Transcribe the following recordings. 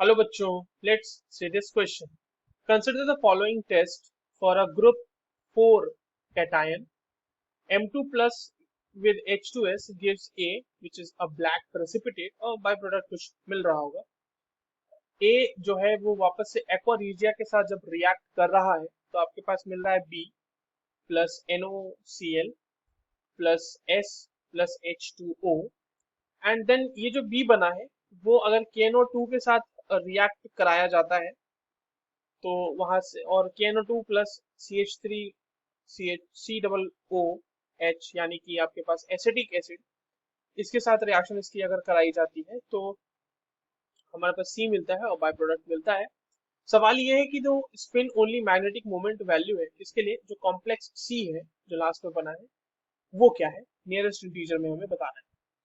Hello बच्चों, let's see this question. Consider the following test for a group 4 cation. M2 plus with H2S gives A, which is a black precipitate और byproduct कुछ मिल रहा होगा. A जो है वो वापस से aqua regia के साथ जब रिएक्ट कर रहा है तो आपके पास मिल रहा है B plus NOCl plus S plus H2O and then ये जो B बना है वो अगर KNO2 के साथ रिएक्ट कराया जाता है तो वहां से और KNO2 plus CH3 C double O H यानी कि आपके पास एसिटिक एसिड इसके साथ रिएक्शन इसकी अगर कराई जाती है तो हमारे पास C मिलता है और बाय प्रोडक्ट मिलता है। सवाल ये है कि जो spin only magnetic moment value है इसके लिए जो कॉम्प्लेक्स C है जो लास्ट में बना है वो क्या है, नियरेस्ट इंटीजर में हमें बताना है।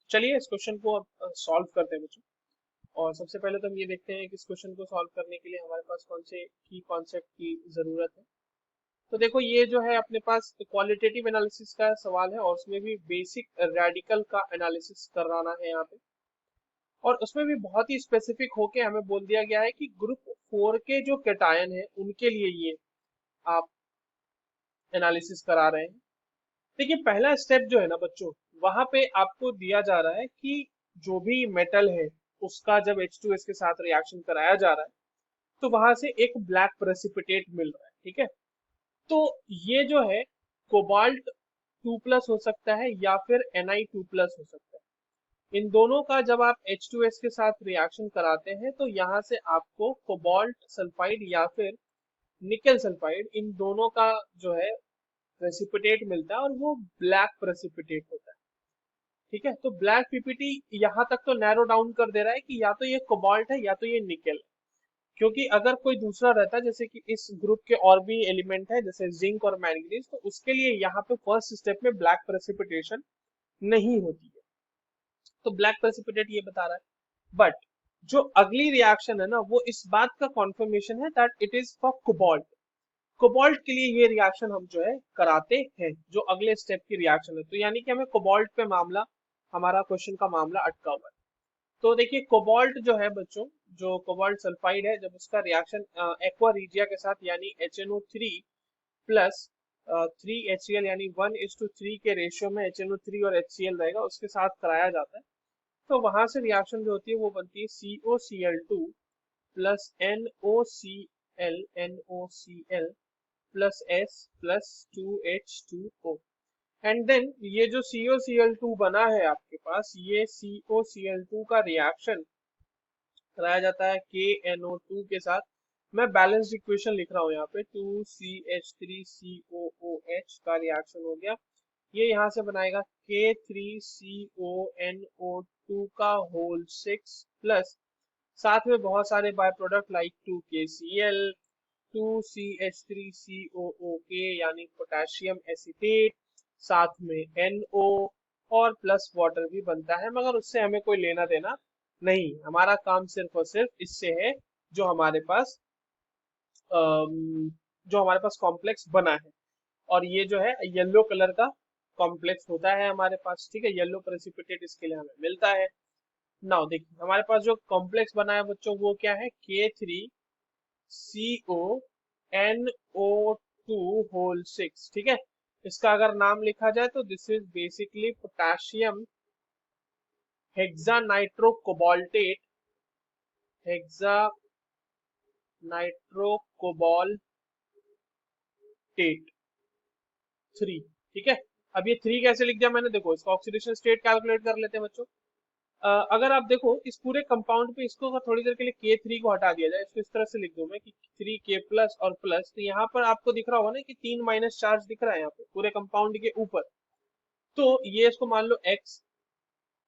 चलिए इस क्वेश्चन को अब सॉल्व करते हैं बच्चों। और सबसे पहले तो हम ये देखते हैं कि इस क्वेश्चन को सॉल्व करने के लिए हमारे पास कौन से की कॉन्सेप्ट की जरूरत है। तो देखो ये जो है अपने पास क्वालिटेटिव एनालिसिस का सवाल है और उसमें भी बेसिक रेडिकल का एनालिसिस कराना है यहाँ पे। और उसमें भी बहुत ही स्पेसिफिक होके हमें बोल दिया गया है कि ग्रुप 4 के जो कैटायन है उनके लिए ये आप एनालिसिस करा रहे हैं। देखिए पहला स्टेप जो है ना बच्चों, वहां पे आपको दिया जा रहा है कि जो भी मेटल है उसका जब H2S के साथ रिएक्शन कराया जा रहा है तो वहां से एक ब्लैक प्रेसिपिटेट मिल रहा है, ठीक है। तो ये जो है कोबाल्ट 2 प्लस हो सकता है या फिर Na2 प्लस हो सकता है। इन दोनों का जब आप H2S के साथ रिएक्शन कराते हैं तो यहाँ से आपको कोबाल्ट सल्फाइड या फिर निकल सल्फाइड इन दोनों का जो है प्रेसिपिटेट मिलता है और वो ब्लैक प्रेसिपिटेट होता है, ठीक है। तो ब्लैक पीपीटी यहाँ तक तो नैरो डाउन कर दे रहा है कि या तो ये कोबाल्ट है या तो ये निकेल है। क्योंकि अगर कोई दूसरा रहता जैसे कि इस ग्रुप के और भी एलिमेंट है जैसे जिंक और मैंगनीज तो उसके लिए यहाँ पे फर्स्ट स्टेप में ब्लैक प्रेसिपिटेशन नहीं होती है। तो ब्लैक प्रेसिपिटेट ये बता रहा है। बट जो अगली रिएक्शन है ना वो इस बात का कॉन्फर्मेशन है that it is for cobalt. Cobalt के लिए ये रिएक्शन हम जो है कराते हैं जो अगले स्टेप की रिएक्शन है। तो यानी कि हमें कोबाल्ट पे मामला हमारा क्वेश्चन का मामला अटका हुआ है। तो देखिए कोबाल्ट जो है बच्चों, जो कोबाल्ट सल्फाइड है जब उसका रिएक्शन एक्वा रिजिया के साथ यानी HNO3 प्लस 3HCl यानी 1:3 के रेशियो में HNO3 और HCl रहेगा उसके साथ कराया जाता है तो वहां से रिएक्शन जो होती है वो बनती है COCl2 plus NOCl plus S plus 2H2O and then ये जो COCl2 बना है आपके पास ये COCl2 का रिएक्शन कराया जाता है KNO2 के साथ। मैं बैलेंस्ड इक्वेशन लिख रहा हूँ यहाँ पे 2CH3COOH का रिएक्शन हो गया। ये यहाँ से बनाएगा K3CONO2 का होल 6 प्लस साथ में बहुत सारे by product like 2KCl 2CH3COOK यानी पोटेशियम एसीटेट साथ में NO और प्लस वाटर भी बनता है मगर उससे हमें कोई लेना देना नहीं। हमारा काम सिर्फ और सिर्फ इससे है जो हमारे पास जो हमारे पास कॉम्प्लेक्स बना है और ये जो है येलो कलर का कॉम्प्लेक्स होता है हमारे पास, ठीक है। येलो प्रेसिपिटेट इसके लिए हमें मिलता है। नाउ देखिए हमारे पास जो कॉम्प्लेक्स बना है बच्चों वो क्या है K3CONO2 होल 6, ठीक है। इसका अगर नाम लिखा जाए तो this is basically potassium hexa nitro cobaltate hexa nitro cobaltate 3, ठीक है। अब ये 3 कैसे लिख दिया मैंने, देखो इसका ऑक्सीडेशन स्टेट कैलकुलेट कर लेते हैं बच्चों। अगर आप देखो इस पूरे कंपाउंड पे इसको अगर थोड़ी देर के लिए K3 को हटा दिया जाए इसको इस तरह से लिख दूं मैं कि 3K प्लस और प्लस, तो यहाँ पर आपको दिख रहा होगा ना कि 3 माइनस चार्ज दिख रहा है यहाँ पे पूरे कंपाउंड के ऊपर। तो ये इसको मान लो X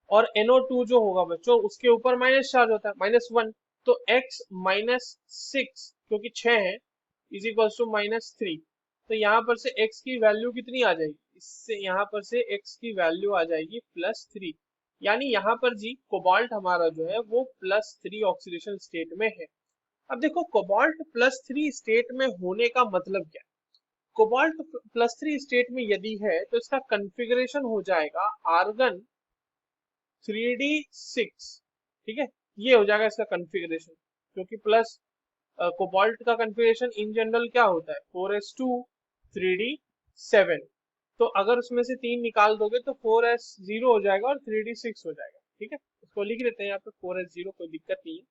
और NO2 जो होगा बच्चों उसके ऊपर माइनस चार्ज होता है -1। तो X -6 क्योंकि 6 है इज इक्वल टू -3। तो यहाँ पर से X की वैल्यू कितनी आ जाएगी, इससे यहाँ पर से X की वैल्यू आ जाएगी +3। यानी यहाँ पर जी कोबाल्ट हमारा जो है वो +3 ऑक्सीडेशन स्टेट में है। अब देखो कोबाल्ट +3 स्टेट में होने का मतलब क्या है। कोबाल्ट +3 स्टेट में यदि है तो इसका कन्फिग्रेशन हो जाएगा आर्गन 3D6, ठीक है। ये हो जाएगा इसका कन्फिग्रेशन क्योंकि प्लस कोबाल्ट का कन्फिग्रेशन इन जनरल क्या होता है 4s2 3d7। तो अगर उसमें से 3 निकाल दोगे तो 4s 0 हो जाएगा और 3d 6 हो जाएगा। ठीक है, इसको लिख देते हैं यहाँ पे 4s 0, कोई दिक्कत नहीं है।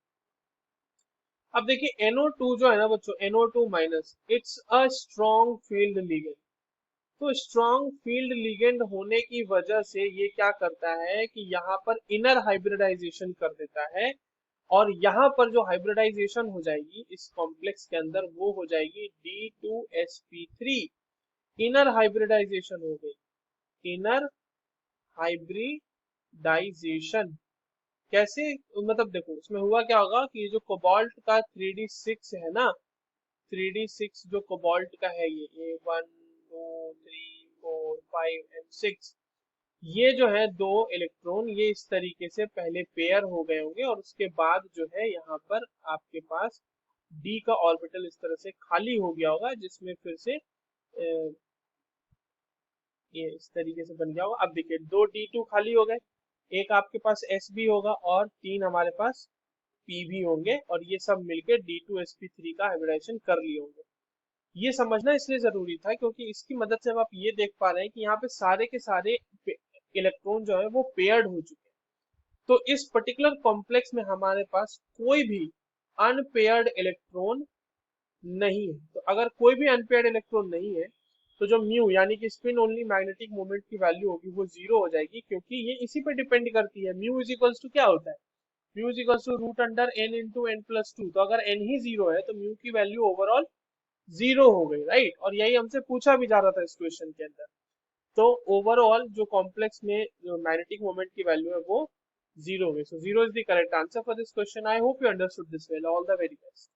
अब देखिए NO2 जो है ना बच्चों, NO2 minus, it's a strong field ligand. तो स्ट्रॉन्ग फील्ड लिगेंड होने की वजह से ये क्या करता है कि यहाँ पर इनर हाइब्रिडाइजेशन कर देता है, और यहाँ पर जो हाइब्रिडाइजेशन हो जाएगी इस कॉम्प्लेक्स के अंदर वो हो जाएगी D2sp3। इनर हाइब्रिडाइजेशन हो गई, इनर हाइब्रिडाइजेशन कैसे, मतलब देखो उसमें हुआ क्या होगा कि ये जो कोबाल्ट का 3d6 है ना, 3d6 जो कोबाल्ट का है, ये 1 2 3 4 5 एंड 6, ये जो है दो इलेक्ट्रॉन ये इस तरीके से पहले पेयर हो गए होंगे, और उसके बाद जो है यहाँ पर आपके पास डी का ऑर्बिटल इस तरह से खाली हो गया होगा, जिसमें फिर से ये इस तरीके से बन गया होगा। अब देखिए 2d2 खाली हो गए, एक आपके पास s भी होगा और 3 हमारे पास p भी होंगे, और ये सब मिलके D2sp3 का हाइब्रिडाइजेशन कर लिए होंगे। ये समझना इसलिए जरूरी था क्योंकि इसकी मदद से हम आप ये देख पा रहे हैं कि यहाँ पे सारे के सारे इलेक्ट्रॉन जो है वो पेयर्ड हो चुके हैं। तो इस पर्टिकुलर कॉम्प्लेक्स में हमारे पास कोई भी अनपेयर्ड इलेक्ट्रॉन नहीं है। तो अगर कोई भी अनपेयर्ड इलेक्ट्रॉन नहीं है तो जो म्यू यानी कि स्पिन ओनली मैग्नेटिक मोमेंट की वैल्यू होगी वो 0 हो जाएगी, क्योंकि ये इसी पे डिपेंड करती है। म्यू इज इक्वल्स टू क्या होता है, mu is equals to root under n into n plus 2। तो अगर n ही 0 है तो म्यू की वैल्यू ओवरऑल 0 हो गई, राइट। और यही हमसे पूछा भी जा रहा था इस क्वेश्चन के अंदर। तो ओवरऑल जो कॉम्प्लेक्स में जो मैग्नेटिक मोमेंट की वैल्यू है वो 0 हो गई। सो 0 is the correct answer for this question. I hope you understood this well. All the very best.